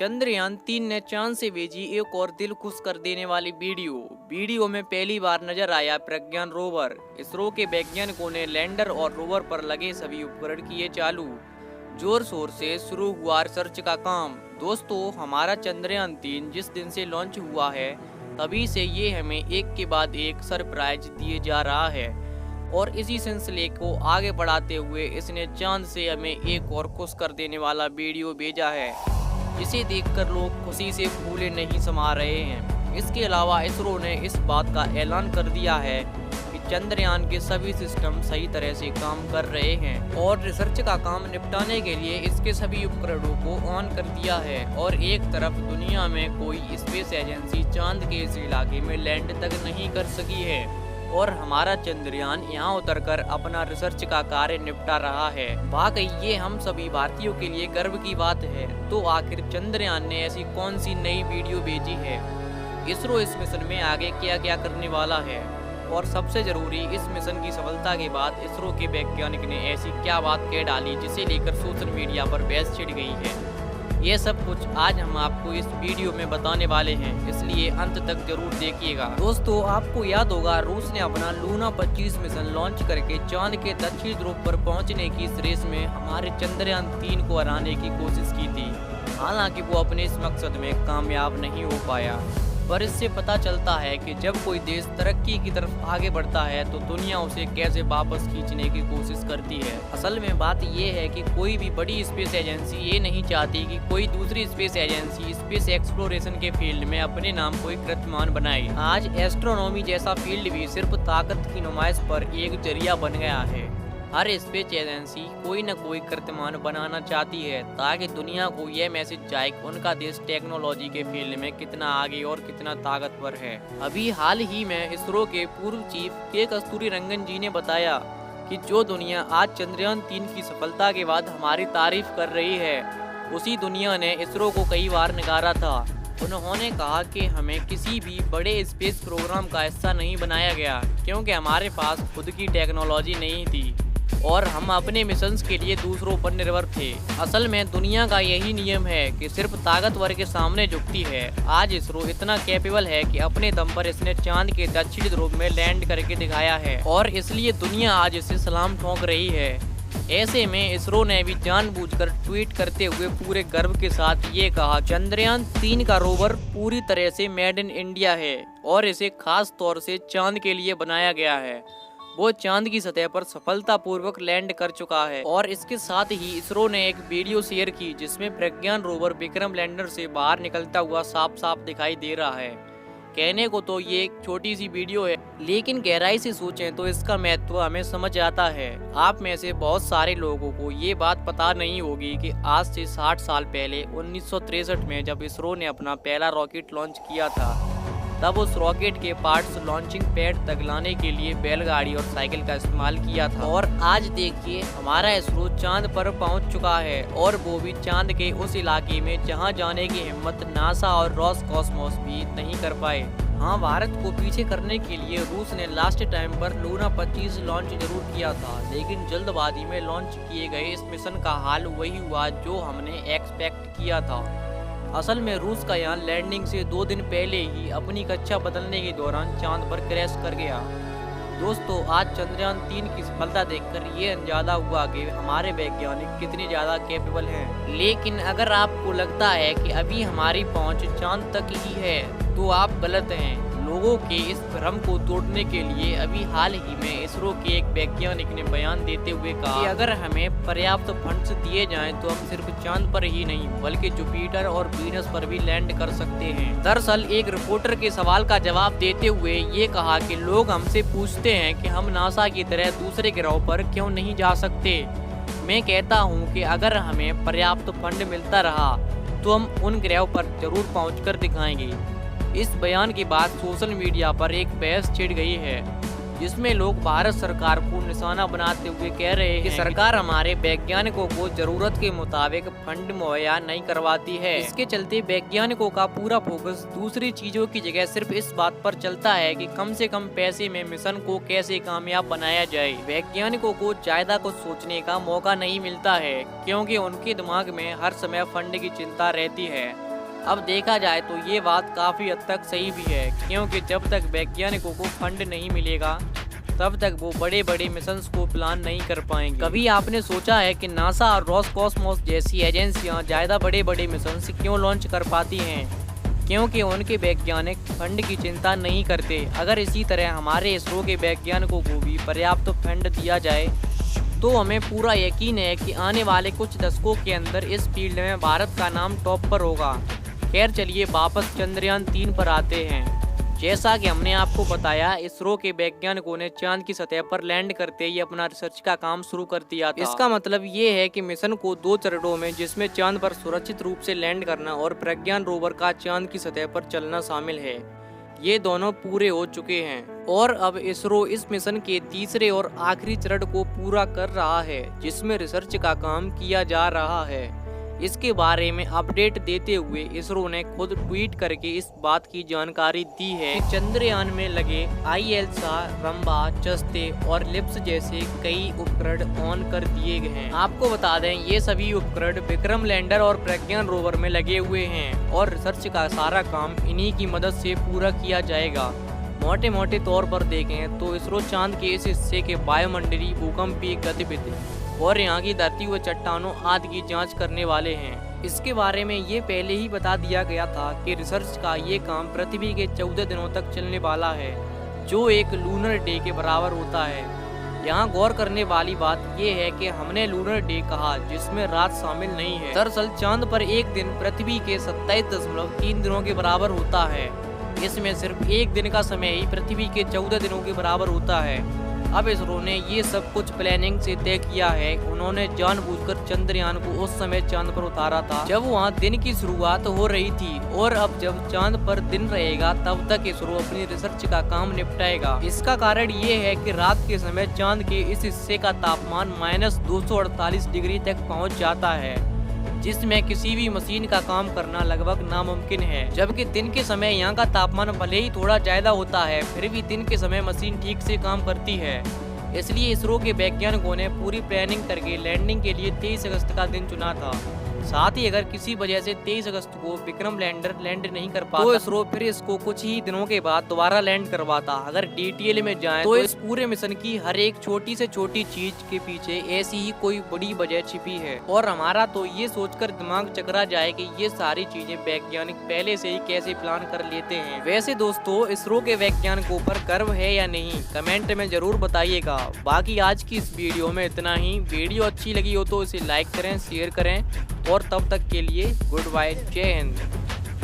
चंद्रयान 3 ने चांद से भेजी एक और दिल खुश कर देने वाली वीडियो में पहली बार नजर आया प्रज्ञान रोवर। इसरो के वैज्ञानिकों ने लैंडर और रोवर पर लगे सभी उपकरण किए चालू। जोर शोर से शुरू हुआ रिसर्च का काम। दोस्तों, हमारा चंद्रयान 3 जिस दिन से लॉन्च हुआ है तभी से ये हमें एक के बाद एक सरप्राइज दिए जा रहा है और इसी सिलसिले को आगे बढ़ाते हुए इसने चांद से हमें एक और खुश कर देने वाला वीडियो भेजा है, जिसे देखकर लोग खुशी से फूले नहीं समा रहे हैं। इसके अलावा इसरो ने इस बात का ऐलान कर दिया है कि चंद्रयान के सभी सिस्टम सही तरह से काम कर रहे हैं और रिसर्च का काम निपटाने के लिए इसके सभी उपकरणों को ऑन कर दिया है। और एक तरफ दुनिया में कोई स्पेस एजेंसी चांद के इस इलाके में लैंड तक नहीं कर सकी है और हमारा चंद्रयान यहाँ उतरकर अपना रिसर्च का कार्य निपटा रहा है। वाकई ये हम सभी भारतीयों के लिए गर्व की बात है। तो आखिर चंद्रयान ने ऐसी कौन सी नई वीडियो भेजी है, इसरो इस मिशन में आगे क्या क्या करने वाला है और सबसे जरूरी, इस मिशन की सफलता के बाद इसरो के वैज्ञानिक ने ऐसी क्या बात कह डाली जिसे लेकर सोशल मीडिया पर बहस छिड़ गई है, ये सब कुछ आज हम आपको इस वीडियो में बताने वाले हैं, इसलिए अंत तक जरूर देखिएगा। दोस्तों, आपको याद होगा रूस ने अपना लूना 25 मिशन लॉन्च करके चांद के दक्षिणी ध्रुव पर पहुंचने की इस रेस में हमारे चंद्रयान 3 को हराने की कोशिश की थी। हालांकि वो अपने इस मकसद में कामयाब नहीं हो पाया, पर इससे पता चलता है कि जब कोई देश तरक्की की तरफ आगे बढ़ता है तो दुनिया उसे कैसे वापस खींचने की कोशिश करती है। असल में बात यह है कि कोई भी बड़ी स्पेस एजेंसी ये नहीं चाहती कि कोई दूसरी स्पेस एजेंसी स्पेस एक्सप्लोरेशन के फील्ड में अपने नाम कोई कीर्तिमान बनाए। आज एस्ट्रोनॉमी जैसा फील्ड भी सिर्फ ताकत की नुमाइश पर एक जरिया बन गया है। हर स्पेस एजेंसी कोई न कोई कीर्तिमान बनाना चाहती है ताकि दुनिया को यह मैसेज जाए कि उनका देश टेक्नोलॉजी के फील्ड में कितना आगे और कितना ताकतवर है। अभी हाल ही में इसरो के पूर्व चीफ के कस्तूरीरंगन जी ने बताया कि जो दुनिया आज चंद्रयान 3 की सफलता के बाद हमारी तारीफ कर रही है, उसी दुनिया ने इसरो को कई बार नकारा था। उन्होंने कहा कि हमें किसी भी बड़े स्पेस प्रोग्राम का हिस्सा नहीं बनाया गया क्योंकि हमारे पास खुद की टेक्नोलॉजी नहीं थी और हम अपने मिशंस के लिए दूसरों पर निर्भर थे। असल में दुनिया का यही नियम है कि सिर्फ ताकतवर के सामने झुकती है। आज इसरो इतना कैपेबल है कि अपने दम पर इसने चांद के दक्षिणी ध्रुव में लैंड करके दिखाया है और इसलिए दुनिया आज इसे सलाम ठोक रही है। ऐसे में इसरो ने भी जानबूझकर ट्वीट करते हुए पूरे गर्व के साथ ये कहा, चंद्रयान 3 का रोवर पूरी तरह से मेड इन इंडिया है और इसे खास तौर से चांद के लिए बनाया गया है। वो चांद की सतह पर सफलतापूर्वक लैंड कर चुका है। और इसके साथ ही इसरो ने एक वीडियो शेयर की जिसमें प्रज्ञान रोवर विक्रम लैंडर से बाहर निकलता हुआ साफ साफ दिखाई दे रहा है। कहने को तो ये एक छोटी सी वीडियो है, लेकिन गहराई से सोचें तो इसका महत्व हमें समझ आता है। आप में से बहुत सारे लोगों को ये बात पता नहीं होगी कि आज से 60 साल पहले 1963 में जब इसरो ने अपना पहला रॉकेट लॉन्च किया था, तब उस रॉकेट के पार्ट्स लॉन्चिंग पैड तक लाने के लिए बैलगाड़ी और साइकिल का इस्तेमाल किया था। और आज देखिए, हमारा इसरो चांद पर पहुंच चुका है और वो भी चांद के उस इलाके में जहां जाने की हिम्मत नासा और रॉसकॉस्मोस भी नहीं कर पाए। हाँ, भारत को पीछे करने के लिए रूस ने लास्ट टाइम पर लूना 25 लॉन्च जरूर किया था, लेकिन जल्दबाजी में लॉन्च किए गए इस मिशन का हाल वही हुआ जो हमने एक्सपेक्ट किया था। असल में रूस का यान लैंडिंग से 2 दिन पहले ही अपनी कक्षा बदलने के दौरान चांद पर क्रैश कर गया। दोस्तों, आज चंद्रयान 3 की सफलता देखकर ये अंदाजा हुआ कि हमारे वैज्ञानिक कितने ज़्यादा कैपेबल हैं। लेकिन अगर आपको लगता है कि अभी हमारी पहुंच चांद तक ही है तो आप गलत हैं। लोगों के इस भ्रम को तोड़ने के लिए अभी हाल ही में इसरो के एक वैज्ञानिक ने बयान देते हुए कहा कि अगर हमें पर्याप्त फंड्स दिए जाएं तो हम सिर्फ चांद पर ही नहीं बल्कि जुपिटर और वीनस पर भी लैंड कर सकते हैं। दरअसल एक रिपोर्टर के सवाल का जवाब देते हुए ये कहा कि लोग हमसे पूछते हैं कि हम नासा की तरह दूसरे ग्रहों पर क्यों नहीं जा सकते। मैं कहता हूँ कि अगर हमें पर्याप्त फंड मिलता रहा तो हम उन ग्रहों पर जरूर पहुँच दिखाएंगे। इस बयान के बाद सोशल मीडिया पर एक बहस छिड़ गई है जिसमें लोग भारत सरकार को निशाना बनाते हुए कह रहे हैं कि सरकार हमारे वैज्ञानिकों को जरूरत के मुताबिक फंड मुहैया नहीं करवाती है। इसके चलते वैज्ञानिकों का पूरा फोकस दूसरी चीजों की जगह सिर्फ इस बात पर चलता है कि कम से कम पैसे में मिशन को कैसे कामयाब बनाया जाए। वैज्ञानिकों को ज्यादा कुछ सोचने का मौका नहीं मिलता है क्योंकि उनके दिमाग में हर समय फंड की चिंता रहती है। अब देखा जाए तो ये बात काफी हद तक सही भी है, क्योंकि जब तक वैज्ञानिकों को फंड नहीं मिलेगा तब तक वो बड़े बड़े मिशंस को प्लान नहीं कर पाएंगे। कभी आपने सोचा है कि नासा और रोसकॉस्मोस जैसी एजेंसियां ज्यादा बड़े बड़े मिशंस क्यों लॉन्च कर पाती हैं? क्योंकि उनके वैज्ञानिक फंड की चिंता नहीं करते। अगर इसी तरह हमारे इसरो के वैज्ञानिकों को भी पर्याप्त फंड दिया जाए तो हमें पूरा यकीन है कि आने वाले कुछ दशकों के अंदर इस फील्ड में भारत का नाम टॉप पर होगा। खैर चलिए वापस चंद्रयान 3 पर आते हैं। जैसा कि हमने आपको बताया, इसरो के वैज्ञानिकों ने चांद की सतह पर लैंड करते ही अपना रिसर्च का काम शुरू कर दिया था। इसका मतलब ये है कि मिशन को 2 चरणों में, जिसमें चांद पर सुरक्षित रूप से लैंड करना और प्रज्ञान रोवर का चांद की सतह पर चलना शामिल है, ये दोनों पूरे हो चुके हैं। और अब इसरो इस मिशन के तीसरे और आखिरी चरण को पूरा कर रहा है, जिसमें रिसर्च का काम किया जा रहा है। इसके बारे में अपडेट देते हुए इसरो ने खुद ट्वीट करके इस बात की जानकारी दी है कि चंद्रयान में लगे ILSA, रंबा, चस्ते और लिप्स जैसे कई उपकरण ऑन कर दिए गए हैं। आपको बता दें, ये सभी उपकरण विक्रम लैंडर और प्रज्ञान रोवर में लगे हुए हैं और रिसर्च का सारा काम इन्हीं की मदद से पूरा किया जाएगा। मोटे मोटे तौर पर देखें तो इसरो चांद के इस हिस्से के वायुमंडलीय भूकंपीय गतिविधि और यहाँ की धरती व चट्टानों आदि की जांच करने वाले हैं। इसके बारे में ये पहले ही बता दिया गया था कि रिसर्च का ये काम पृथ्वी के 14 दिनों तक चलने वाला है, जो एक लूनर डे के बराबर होता है। यहाँ गौर करने वाली बात ये है कि हमने लूनर डे कहा, जिसमें रात शामिल नहीं है। दरअसल चांद पर एक दिन पृथ्वी के 27.3 दिनों के बराबर होता है। इसमें सिर्फ एक दिन का समय ही पृथ्वी के 14 दिनों के बराबर होता है। अब इसरो ने ये सब कुछ प्लानिंग से तय किया है। उन्होंने जानबूझकर चंद्रयान को उस समय चांद पर उतारा था जब वहाँ दिन की शुरुआत हो रही थी, और अब जब चांद पर दिन रहेगा तब तक इसरो अपनी रिसर्च का काम निपटाएगा। इसका कारण ये है कि रात के समय चांद के इस हिस्से का तापमान -248 डिग्री तक पहुँच जाता है, जिसमें किसी भी मशीन का काम करना लगभग नामुमकिन है। जबकि दिन के समय यहाँ का तापमान भले ही थोड़ा ज्यादा होता है, फिर भी दिन के समय मशीन ठीक से काम करती है। इसलिए इसरो के वैज्ञानिकों ने पूरी प्लानिंग करके लैंडिंग के लिए 23 अगस्त का दिन चुना था। साथ ही अगर किसी वजह से 23 अगस्त को विक्रम लैंडर लैंड नहीं कर पाता तो इसरो फिर इसको कुछ ही दिनों के बाद दोबारा लैंड करवाता। अगर डिटेल में जाएं तो इस पूरे मिशन की हर एक छोटी से छोटी चीज के पीछे ऐसी ही कोई बड़ी वजह छिपी है, और हमारा तो ये सोचकर दिमाग चकरा जाए कि ये सारी चीजें वैज्ञानिक पहले से ही कैसे प्लान कर लेते हैं। वैसे दोस्तों, इसरो के वैज्ञानिकों पर गर्व है या नहीं, कमेंट में जरूर बताइएगा। बाकी आज की इस वीडियो में इतना ही। वीडियो अच्छी लगी हो तो इसे लाइक करें, शेयर करें, और तब तक के लिए गुड बाय, जय हिंद।